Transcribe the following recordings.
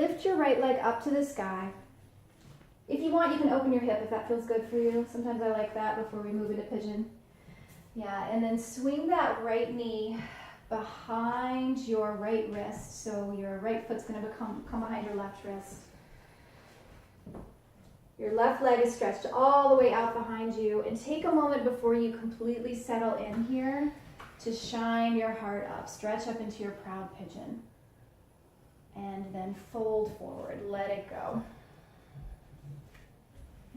lift your right leg up to the sky. If you want, you can open your hip if that feels good for you. Sometimes I like that before we move into pigeon. Yeah, and then swing that right knee behind your right wrist. So your right foot's going to come behind your left wrist. Your left leg is stretched all the way out behind you. And take a moment before you completely settle in here to shine your heart up. Stretch up into your proud pigeon. And then fold forward. Let it go.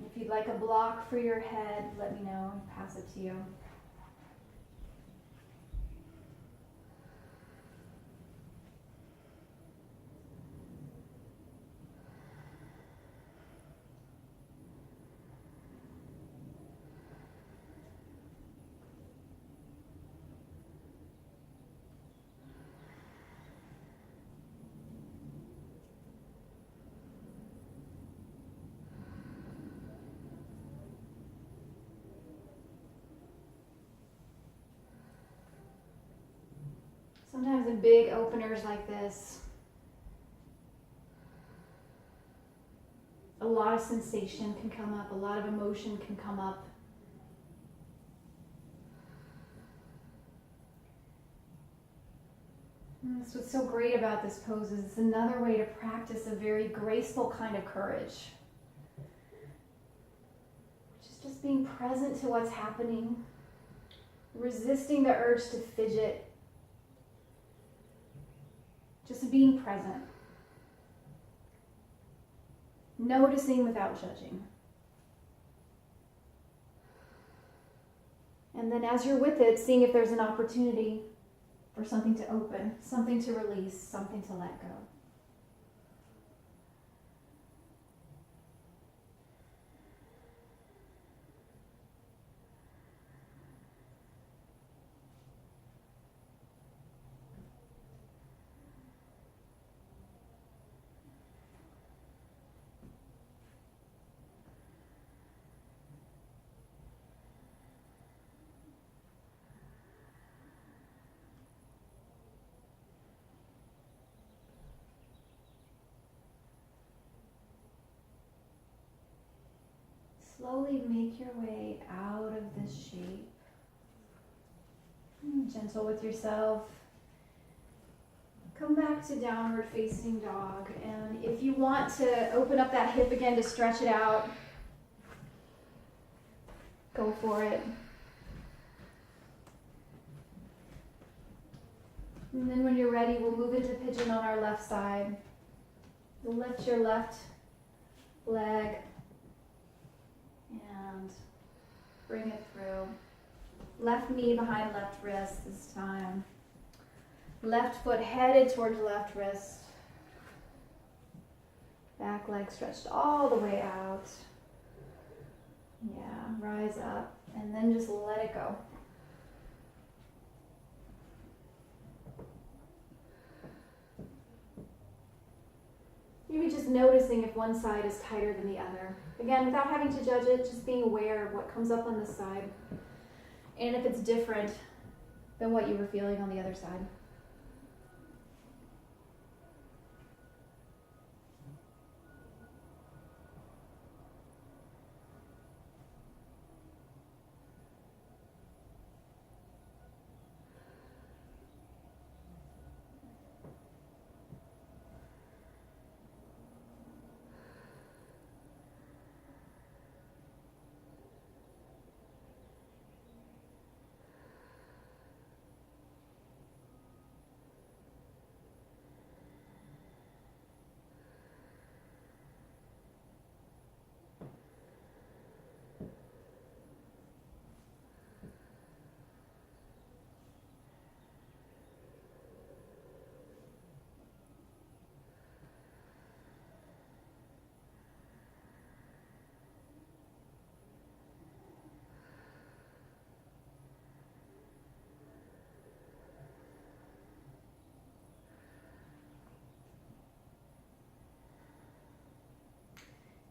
If you'd like a block for your head, let me know and pass it to you. Sometimes in big openers like this, a lot of sensation can come up, a lot of emotion can come up. And that's what's so great about this pose is it's another way to practice a very graceful kind of courage. Which is just being present to what's happening, resisting the urge to fidget. Just being present. Noticing without judging. And then as you're with it, seeing if there's an opportunity for something to open, something to release, something to let go. Slowly make your way out of this shape. Gentle with yourself. Come back to downward facing dog. And if you want to open up that hip again to stretch it out, go for it. And then when you're ready, we'll move into pigeon on our left side. You'll lift your left leg and bring it through. Left knee behind left wrist this time. Left foot headed towards left wrist. Back leg stretched all the way out. Yeah, rise up and then just let it go. Maybe just noticing if one side is tighter than the other. Again, without having to judge it, just being aware of what comes up on this side. And if it's different than what you were feeling on the other side.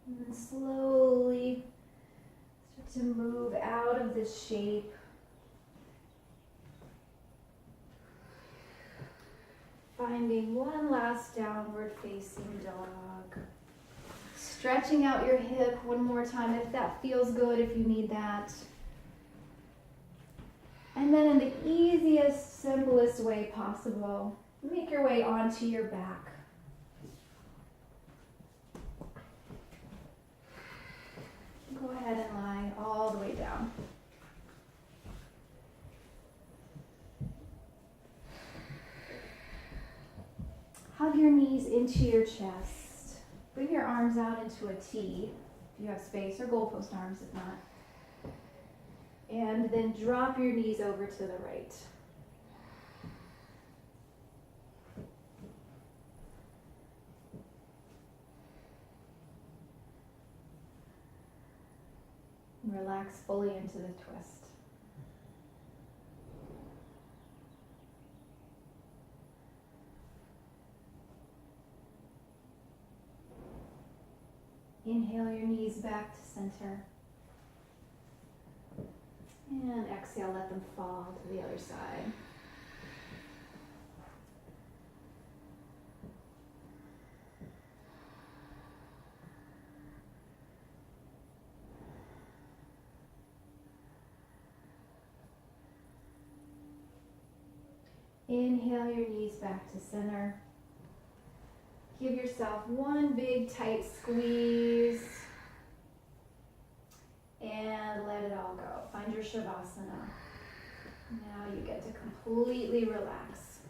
And then slowly start to move out of this shape. finding one last downward facing dog. Stretching out your hip one more time if that feels good, if you need that. And then in the easiest, simplest way possible, make your way onto your back. Go ahead and lie all the way down. Hug your knees into your chest. Bring your arms out into a T if you have space, or goalpost arms if not. And then drop your knees over to the right. Relax fully into the twist. Inhale your knees back to center. And exhale, let them fall to the other side. Inhale your knees back to center. Give yourself one big tight squeeze. And let it all go. Find your Shavasana. Now you get to completely relax.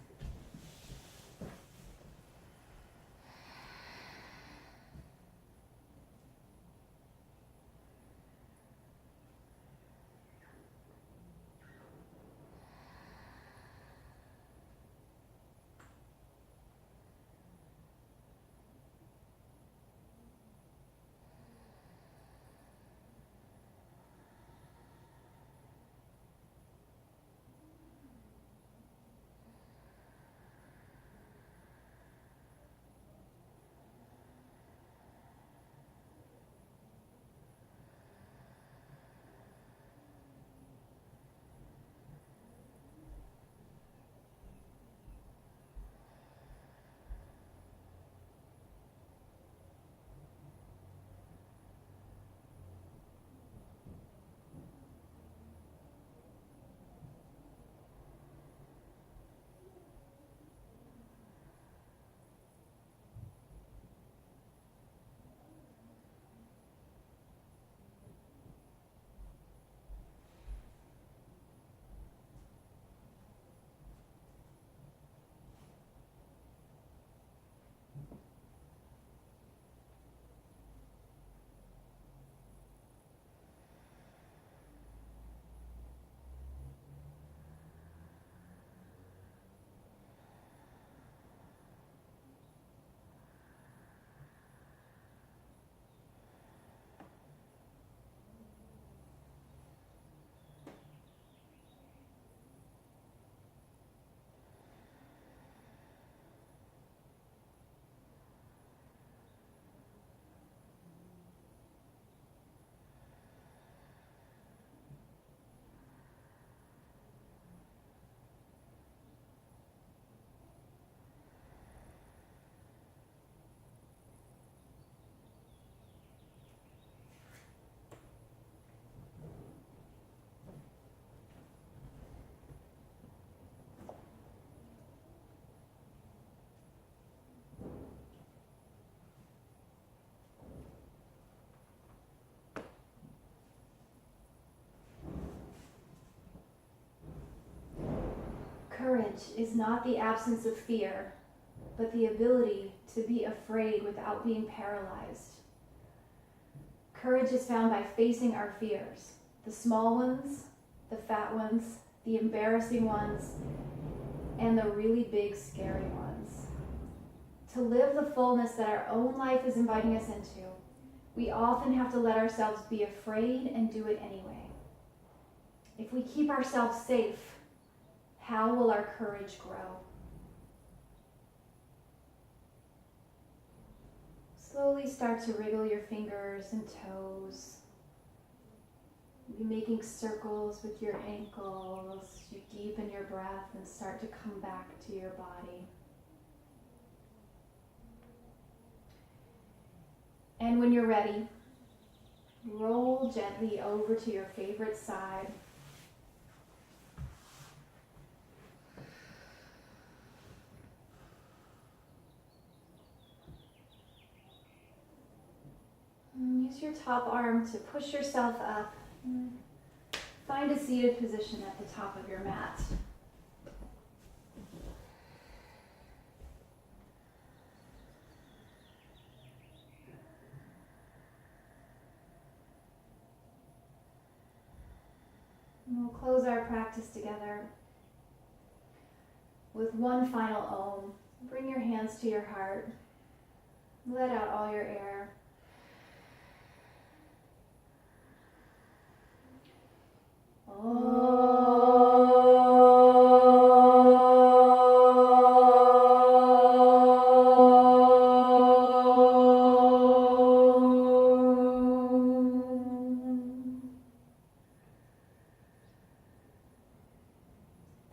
Courage is not the absence of fear, but the ability to be afraid without being paralyzed. Courage is found by facing our fears, the small ones, the fat ones, the embarrassing ones, and the really big, scary ones. To live the fullness that our own life is inviting us into, we often have to let ourselves be afraid and do it anyway. If we keep ourselves safe, how will our courage grow? Slowly start to wriggle your fingers and toes. Be making circles with your ankles. You deepen your breath and start to come back to your body. And when you're ready, roll gently over to your favorite side. And use your top arm to push yourself up. Find a seated position at the top of your mat. And we'll close our practice together with one final Om. Bring your hands to your heart. Let out all your air.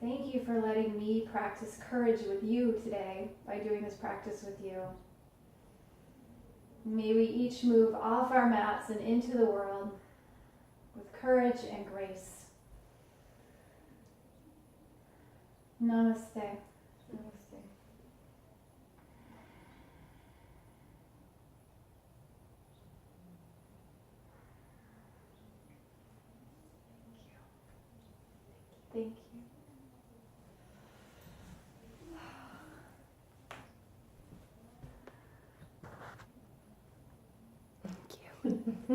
Thank you for letting me practice courage with you today by doing this practice with you. May we each move off our mats and into the world with courage and grace. Namaste. Namaste. Thank you. Thank you.